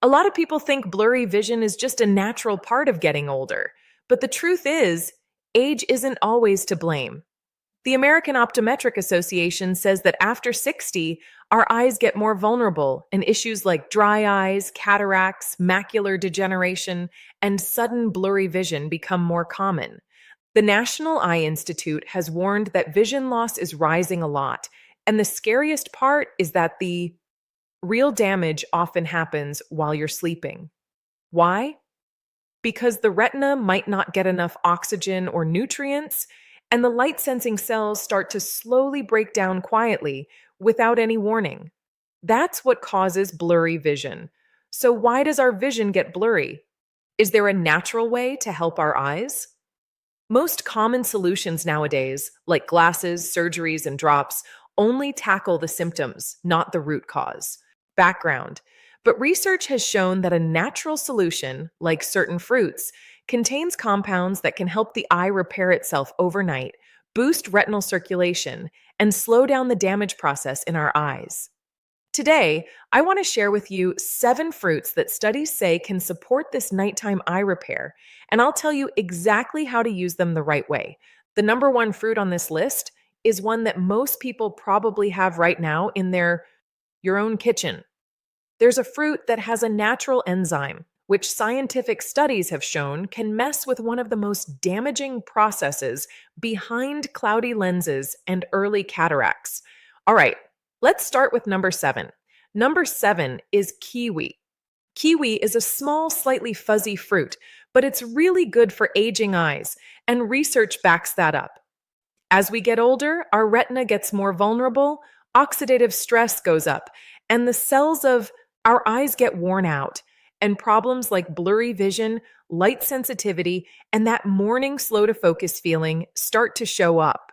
A lot of people think blurry vision is just a natural part of getting older, but the truth is, age isn't always to blame. The American Optometric Association says that after 60, our eyes get more vulnerable, and issues like dry eyes, cataracts, macular degeneration, and sudden blurry vision become more common. The National Eye Institute has warned that vision loss is rising a lot, and the scariest part is that the real damage often happens while you're sleeping. Why? Because the retina might not get enough oxygen or nutrients, and the light sensing cells start to slowly break down quietly without any warning. That's what causes blurry vision. So, why does our vision get blurry? Is there a natural way to help our eyes? Most common solutions nowadays, like glasses, surgeries, and drops, only tackle the symptoms, not the root cause. Background. But research has shown that a natural solution, like certain fruits, contains compounds that can help the eye repair itself overnight, boost retinal circulation, and slow down the damage process in our eyes. Today, I want to share with you 7 fruits that studies say can support this nighttime eye repair, and I'll tell you exactly how to use them the right way. The number 1 fruit on this list is one that most people probably have right now in your own kitchen. There's a fruit that has a natural enzyme, which scientific studies have shown can mess with one of the most damaging processes behind cloudy lenses and early cataracts. All right, let's start with number 7. Number 7 is kiwi. Kiwi is a small, slightly fuzzy fruit, but it's really good for aging eyes, and research backs that up. As we get older, our retina gets more vulnerable, oxidative stress goes up, and the cells of our eyes get worn out, and problems like blurry vision, light sensitivity, and that morning slow to focus feeling start to show up.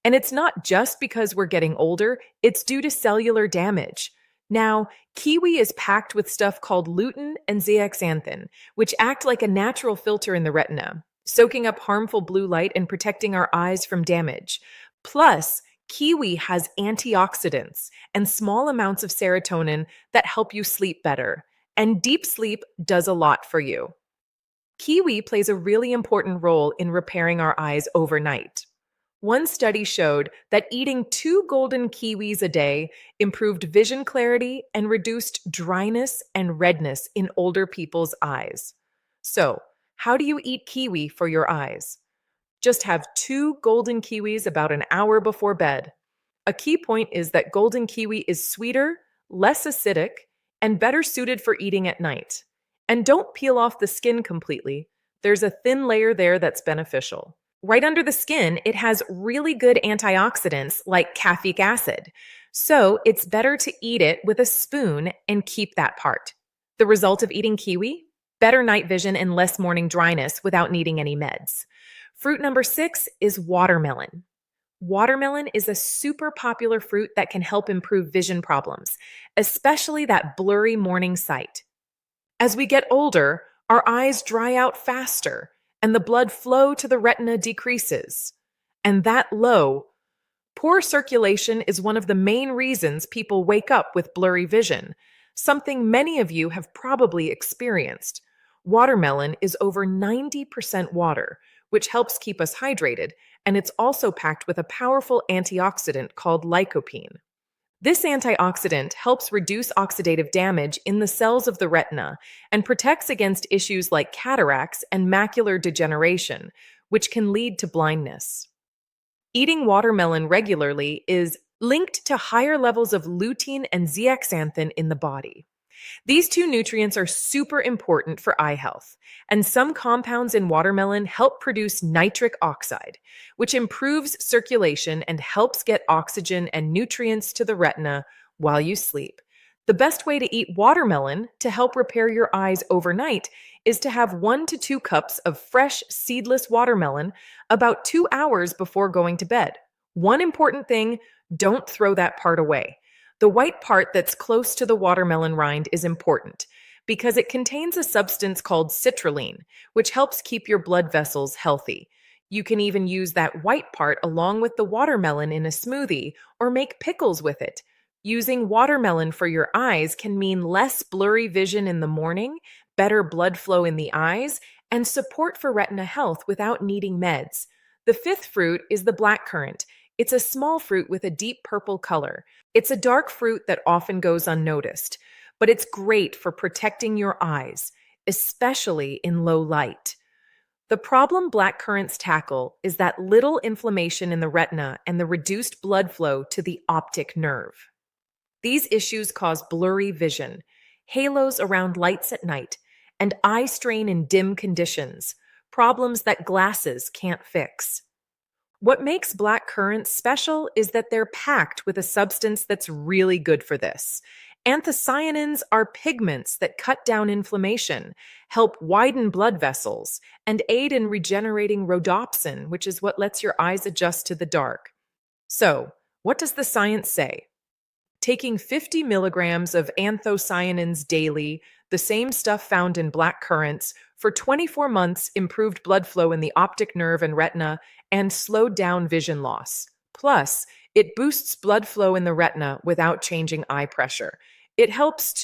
And it's not just because we're getting older, it's due to cellular damage. Now, kiwi is packed with stuff called lutein and zeaxanthin, which act like a natural filter in the retina, soaking up harmful blue light and protecting our eyes from damage. Plus, kiwi has antioxidants and small amounts of serotonin that help you sleep better, and deep sleep does a lot for you. Kiwi plays a really important role in repairing our eyes overnight. One study showed that eating 2 golden kiwis a day improved vision clarity and reduced dryness and redness in older people's eyes. So, how do you eat kiwi for your eyes? Just have 2 golden kiwis about an hour before bed. A key point is that golden kiwi is sweeter, less acidic, and better suited for eating at night. And don't peel off the skin completely. There's a thin layer there that's beneficial. Right under the skin, it has really good antioxidants like caffeic acid. So it's better to eat it with a spoon and keep that part. The result of eating kiwi? Better night vision and less morning dryness without needing any meds. Fruit number 6 is watermelon. Watermelon is a super popular fruit that can help improve vision problems, especially that blurry morning sight. As we get older, our eyes dry out faster, and the blood flow to the retina decreases. And poor circulation is one of the main reasons people wake up with blurry vision, something many of you have probably experienced. Watermelon is over 90% water, which helps keep us hydrated, and it's also packed with a powerful antioxidant called lycopene. This antioxidant helps reduce oxidative damage in the cells of the retina and protects against issues like cataracts and macular degeneration, which can lead to blindness. Eating watermelon regularly is linked to higher levels of lutein and zeaxanthin in the body. These 2 nutrients are super important for eye health, and some compounds in watermelon help produce nitric oxide, which improves circulation and helps get oxygen and nutrients to the retina while you sleep. The best way to eat watermelon to help repair your eyes overnight is to have 1 to 2 cups of fresh, seedless watermelon about 2 hours before going to bed. One important thing, don't throw that part away. The white part that's close to the watermelon rind is important because it contains a substance called citrulline, which helps keep your blood vessels healthy. You can even use that white part along with the watermelon in a smoothie or make pickles with it. Using watermelon for your eyes can mean less blurry vision in the morning, better blood flow in the eyes, and support for retina health without needing meds. The fifth fruit is the blackcurrant. It's a small fruit with a deep purple color. It's a dark fruit that often goes unnoticed, but it's great for protecting your eyes, especially in low light. The problem blackcurrants tackle is that little inflammation in the retina and the reduced blood flow to the optic nerve. These issues cause blurry vision, halos around lights at night, and eye strain in dim conditions, problems that glasses can't fix. What makes black currants special is that they're packed with a substance that's really good for this. Anthocyanins are pigments that cut down inflammation, help widen blood vessels, and aid in regenerating rhodopsin, which is what lets your eyes adjust to the dark. So, what does the science say? Taking 50 milligrams of anthocyanins daily, the same stuff found in black currants, for 24 months improved blood flow in the optic nerve and retina and slowed down vision loss. Plus, it boosts blood flow in the retina without changing eye pressure. It helps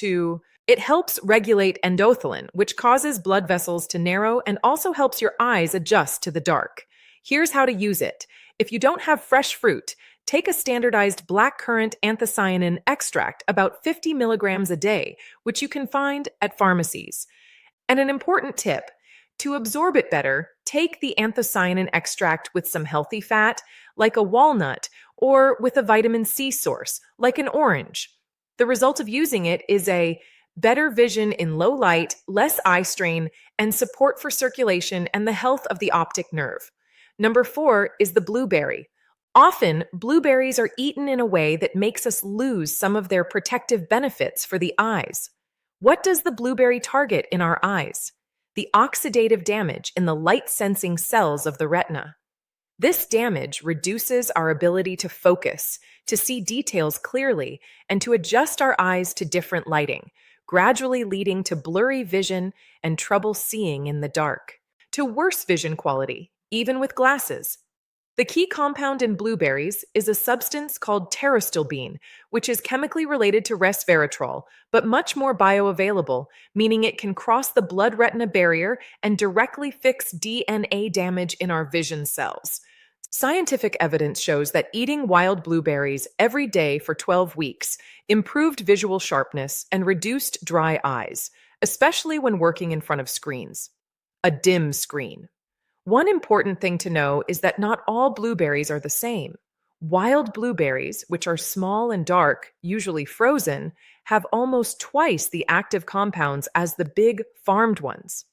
regulate endothelin, which causes blood vessels to narrow and also helps your eyes adjust to the dark. Here's how to use it. If you don't have fresh fruit, take a standardized blackcurrant anthocyanin extract, about 50 milligrams a day, which you can find at pharmacies. And an important tip, to absorb it better, take the anthocyanin extract with some healthy fat, like a walnut, or with a vitamin C source, like an orange. The result of using it is a better vision in low light, less eye strain, and support for circulation and the health of the optic nerve. Number 4 is the blueberry. Often, blueberries are eaten in a way that makes us lose some of their protective benefits for the eyes. What does the blueberry target in our eyes? The oxidative damage in the light-sensing cells of the retina. This damage reduces our ability to focus, to see details clearly, and to adjust our eyes to different lighting, gradually leading to blurry vision and trouble seeing in the dark, to worse vision quality, even with glasses. The key compound in blueberries is a substance called pterostilbene, which is chemically related to resveratrol, but much more bioavailable, meaning it can cross the blood-retina barrier and directly fix DNA damage in our vision cells. Scientific evidence shows that eating wild blueberries every day for 12 weeks improved visual sharpness and reduced dry eyes, especially when working in front of screens. A dim screen. One important thing to know is that not all blueberries are the same. Wild blueberries, which are small and dark, usually frozen, have almost twice the active compounds as the big farmed ones.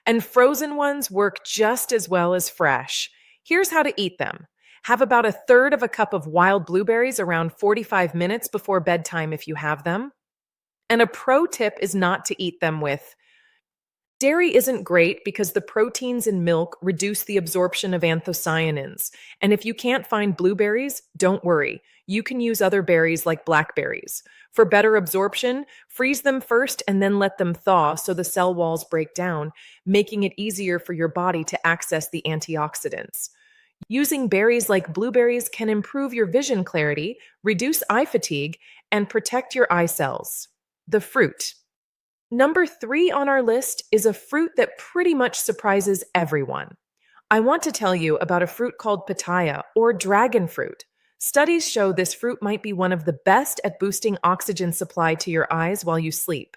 And frozen ones work just as well as fresh. Here's how to eat them. Have about a third of a cup of wild blueberries around 45 minutes before bedtime if you have them. And a pro tip is not to eat them with dairy. Isn't great because the proteins in milk reduce the absorption of anthocyanins. And if you can't find blueberries, don't worry. You can use other berries like blackberries. For better absorption, freeze them first and then let them thaw so the cell walls break down, making it easier for your body to access the antioxidants. Using berries like blueberries can improve your vision clarity, reduce eye fatigue, and protect your eye cells. The fruit. Number 3 on our list is a fruit that pretty much surprises everyone. I want to tell you about a fruit called papaya or dragon fruit. Studies show this fruit might be one of the best at boosting oxygen supply to your eyes while you sleep.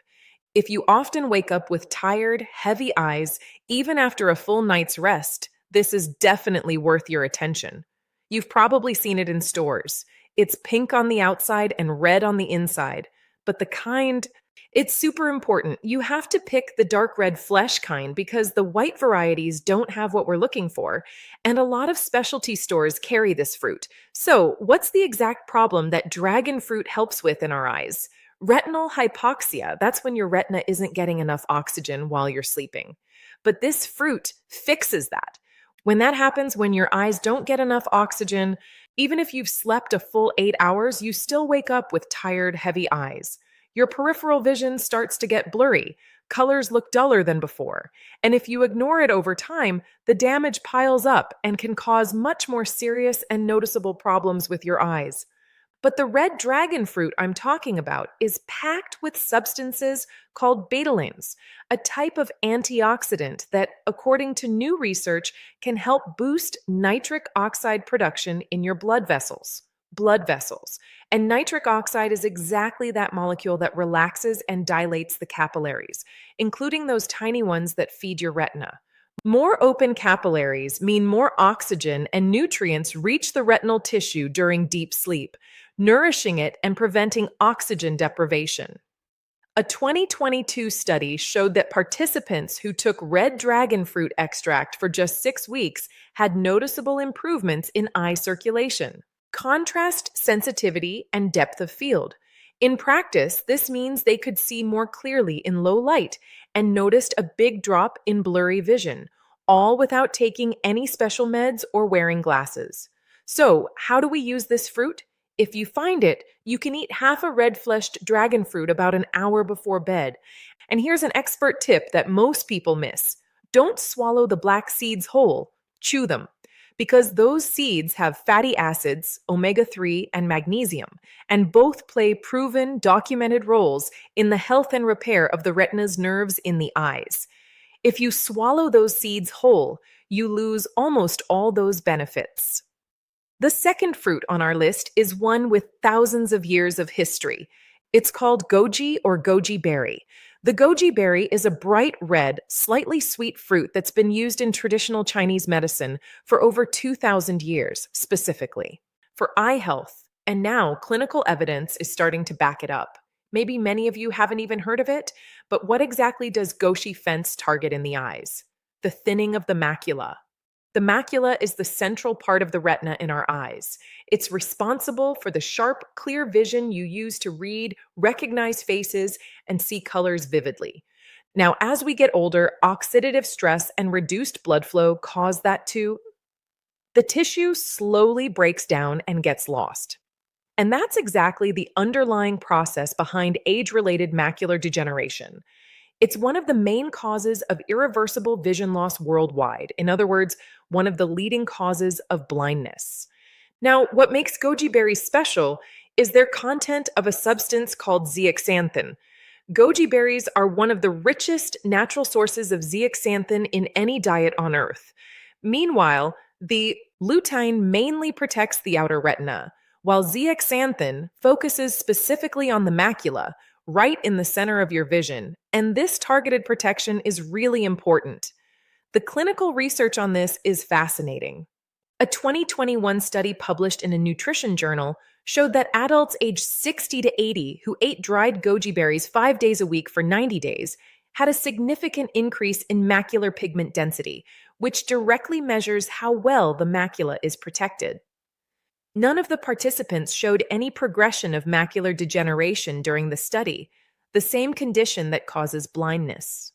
If you often wake up with tired, heavy eyes, even after a full night's rest, this is definitely worth your attention. You've probably seen it in stores. It's pink on the outside and red on the inside, but it's super important. You have to pick the dark red flesh kind because the white varieties don't have what we're looking for, and a lot of specialty stores carry this fruit. So, what's the exact problem that dragon fruit helps with in our eyes? Retinal hypoxia. That's when your retina isn't getting enough oxygen while you're sleeping. But this fruit fixes that. When that happens, when your eyes don't get enough oxygen, even if you've slept a full 8 hours, you still wake up with tired, heavy eyes. Your peripheral vision starts to get blurry. Colors look duller than before. And if you ignore it over time, the damage piles up and can cause much more serious and noticeable problems with your eyes. But the red dragon fruit I'm talking about is packed with substances called betalains, a type of antioxidant that, according to new research, can help boost nitric oxide production in your blood vessels. Blood vessels. And nitric oxide is exactly that molecule that relaxes and dilates the capillaries, including those tiny ones that feed your retina. More open capillaries mean more oxygen and nutrients reach the retinal tissue during deep sleep, nourishing it and preventing oxygen deprivation. A 2022 study showed that participants who took red dragon fruit extract for just 6 weeks had noticeable improvements in eye circulation, contrast sensitivity, and depth of field. In practice, this means they could see more clearly in low light and noticed a big drop in blurry vision, all without taking any special meds or wearing glasses. So, how do we use this fruit? If you find it, you can eat half a red-fleshed dragon fruit about an hour before bed. And here's an expert tip that most people miss. Don't swallow the black seeds whole, chew them, because those seeds have fatty acids, omega-3, and magnesium, and both play proven, documented roles in the health and repair of the retina's nerves in the eyes. If you swallow those seeds whole, you lose almost all those benefits. The second fruit on our list is one with thousands of years of history. It's called goji or goji berry. The goji berry is a bright red, slightly sweet fruit that's been used in traditional Chinese medicine for over 2,000 years, specifically for eye health, and now clinical evidence is starting to back it up. Maybe many of you haven't even heard of it, but what exactly does goji fence target in the eyes? The thinning of the macula. The macula is the central part of the retina in our eyes. It's responsible for the sharp, clear vision you use to read, recognize faces, and see colors vividly. Now, as we get older, oxidative stress and reduced blood flow cause that too. The tissue slowly breaks down and gets lost. And that's exactly the underlying process behind age-related macular degeneration. It's one of the main causes of irreversible vision loss worldwide. In other words, one of the leading causes of blindness. Now, what makes goji berries special is their content of a substance called zeaxanthin. Goji berries are one of the richest natural sources of zeaxanthin in any diet on Earth. Meanwhile, the lutein mainly protects the outer retina, while zeaxanthin focuses specifically on the macula, right in the center of your vision, and this targeted protection is really important. The clinical research on this is fascinating. A 2021 study published in a nutrition journal showed that adults aged 60 to 80 who ate dried goji berries 5 days a week for 90 days had a significant increase in macular pigment density, which directly measures how well the macula is protected. None of the participants showed any progression of macular degeneration during the study, the same condition that causes blindness.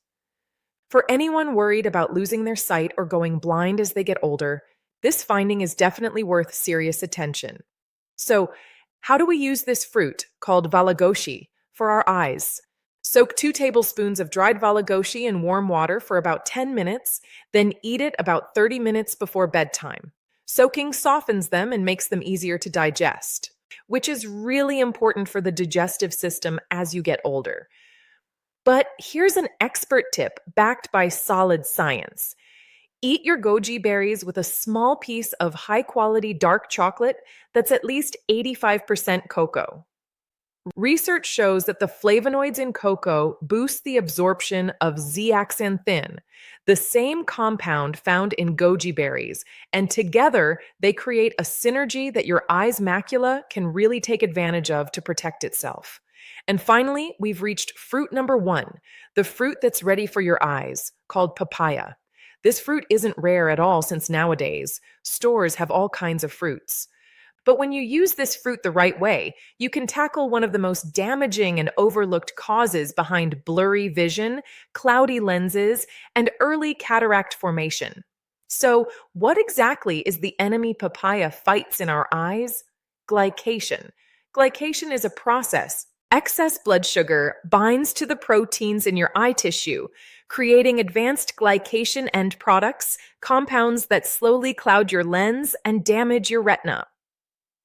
For anyone worried about losing their sight or going blind as they get older, this finding is definitely worth serious attention. So, how do we use this fruit, called valagoshi, for our eyes? Soak 2 tablespoons of dried valagoshi in warm water for about 10 minutes, then eat it about 30 minutes before bedtime. Soaking softens them and makes them easier to digest, which is really important for the digestive system as you get older. But here's an expert tip backed by solid science. Eat your goji berries with a small piece of high-quality dark chocolate that's at least 85% cocoa. Research shows that the flavonoids in cocoa boost the absorption of zeaxanthin, the same compound found in goji berries, and together they create a synergy that your eye's macula can really take advantage of to protect itself. And finally, we've reached fruit number 1, the fruit that's ready for your eyes, called papaya. This fruit isn't rare at all since nowadays stores have all kinds of fruits. But when you use this fruit the right way, you can tackle one of the most damaging and overlooked causes behind blurry vision, cloudy lenses, and early cataract formation. So, what exactly is the enemy papaya fights in our eyes? Glycation. Glycation is a process. Excess blood sugar binds to the proteins in your eye tissue, creating advanced glycation end products, compounds that slowly cloud your lens and damage your retina.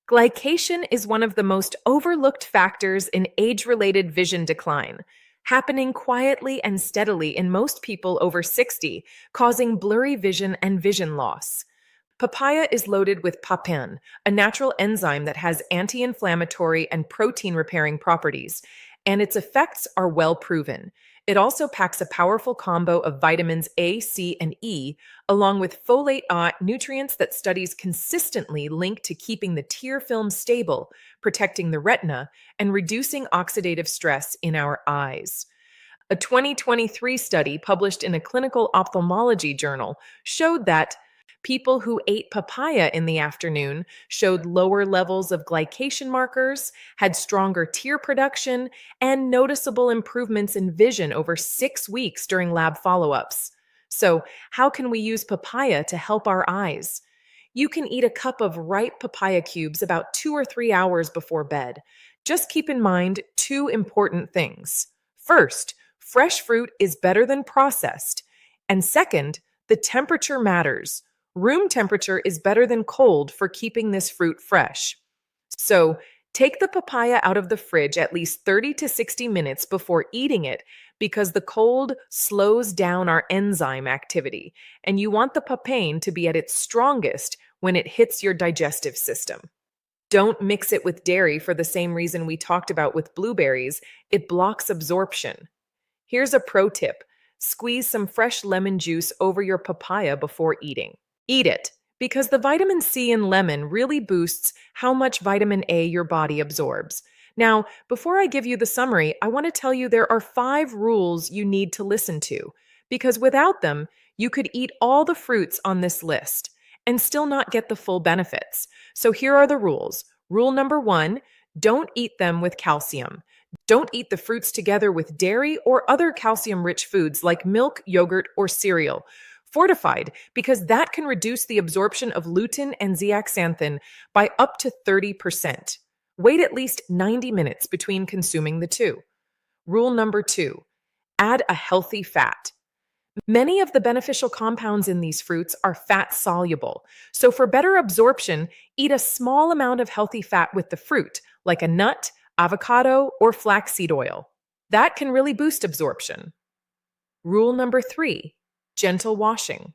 Glycation is one of the most overlooked factors in age-related vision decline, happening quietly and steadily in most people over 60, causing blurry vision and vision loss. Papaya is loaded with papain, a natural enzyme that has anti-inflammatory and protein-repairing properties, and its effects are well proven. It also packs a powerful combo of vitamins A, C, and E, along with folate nutrients that studies consistently link to keeping the tear film stable, protecting the retina, and reducing oxidative stress in our eyes. A 2023 study published in a clinical ophthalmology journal showed that people who ate papaya in the afternoon showed lower levels of glycation markers, had stronger tear production, and noticeable improvements in vision over 6 weeks during lab follow-ups. So, how can we use papaya to help our eyes? You can eat a cup of ripe papaya cubes about 2 or 3 hours before bed. Just keep in mind two important things. First, fresh fruit is better than processed. And second, the temperature matters. Room temperature is better than cold for keeping this fruit fresh. So, take the papaya out of the fridge at least 30 to 60 minutes before eating it because the cold slows down our enzyme activity, and you want the papain to be at its strongest when it hits your digestive system. Don't mix it with dairy for the same reason we talked about with blueberries. It blocks absorption. Here's a pro tip. Squeeze some fresh lemon juice over your papaya before eating. Eat it, because the vitamin C in lemon really boosts how much vitamin A your body absorbs. Now, before I give you the summary, I want to tell you there are 5 rules you need to listen to, because without them, you could eat all the fruits on this list and still not get the full benefits. So here are the rules. Rule number 1, don't eat them with calcium. Don't eat the fruits together with dairy or other calcium-rich foods like milk, yogurt, or cereal. Fortified, because that can reduce the absorption of lutein and zeaxanthin by up to 30%. Wait at least 90 minutes between consuming the two. Rule number 2, add a healthy fat. Many of the beneficial compounds in these fruits are fat soluble, so for better absorption, eat a small amount of healthy fat with the fruit, like a nut, avocado, or flaxseed oil. That can really boost absorption. Rule number 3, gentle washing.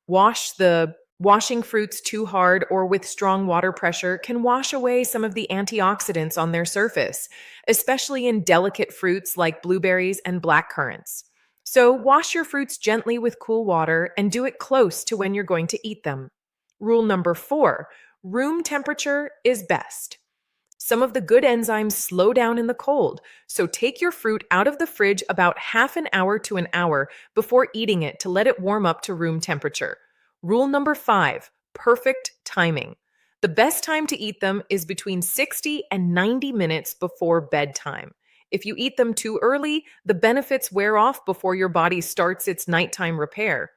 Washing fruits too hard or with strong water pressure can wash away some of the antioxidants on their surface, especially in delicate fruits like blueberries and blackcurrants. So wash your fruits gently with cool water and do it close to when you're going to eat them. Rule number 4, room temperature is best. Some of the good enzymes slow down in the cold, so take your fruit out of the fridge about half an hour to an hour before eating it to let it warm up to room temperature. Rule number 5, perfect timing. The best time to eat them is between 60 and 90 minutes before bedtime. If you eat them too early, the benefits wear off before your body starts its nighttime repair.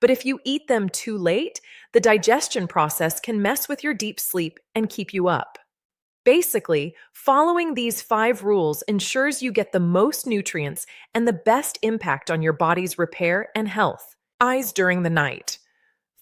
But if you eat them too late, the digestion process can mess with your deep sleep and keep you up. Basically, following these 5 rules ensures you get the most nutrients and the best impact on your body's repair and health. Eyes during the night.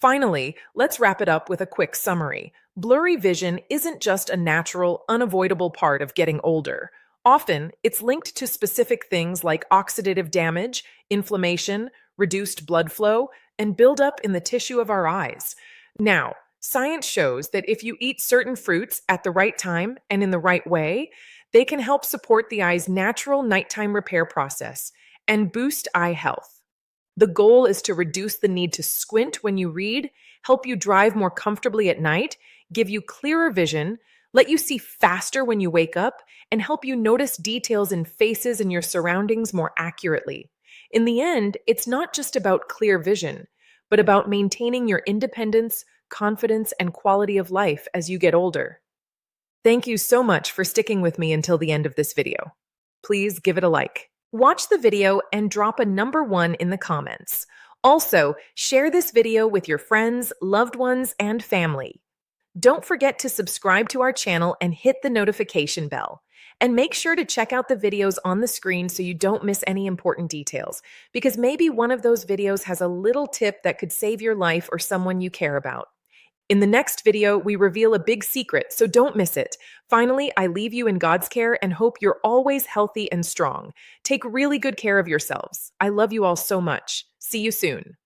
Finally, let's wrap it up with a quick summary. Blurry vision isn't just a natural, unavoidable part of getting older. Often, it's linked to specific things like oxidative damage, inflammation, reduced blood flow, and buildup in the tissue of our eyes. Now, science shows that if you eat certain fruits at the right time and in the right way, they can help support the eye's natural nighttime repair process and boost eye health. The goal is to reduce the need to squint when you read, help you drive more comfortably at night, give you clearer vision, let you see faster when you wake up, and help you notice details in faces and your surroundings more accurately. In the end, it's not just about clear vision, but about maintaining your independence, confidence, and quality of life as you get older. Thank you so much for sticking with me until the end of this video. Please give it a like. Watch the video and drop a number 1 in the comments. Also, share this video with your friends, loved ones, and family. Don't forget to subscribe to our channel and hit the notification bell. And make sure to check out the videos on the screen so you don't miss any important details, because maybe one of those videos has a little tip that could save your life or someone you care about. In the next video, we reveal a big secret, so don't miss it. Finally, I leave you in God's care and hope you're always healthy and strong. Take really good care of yourselves. I love you all so much. See you soon.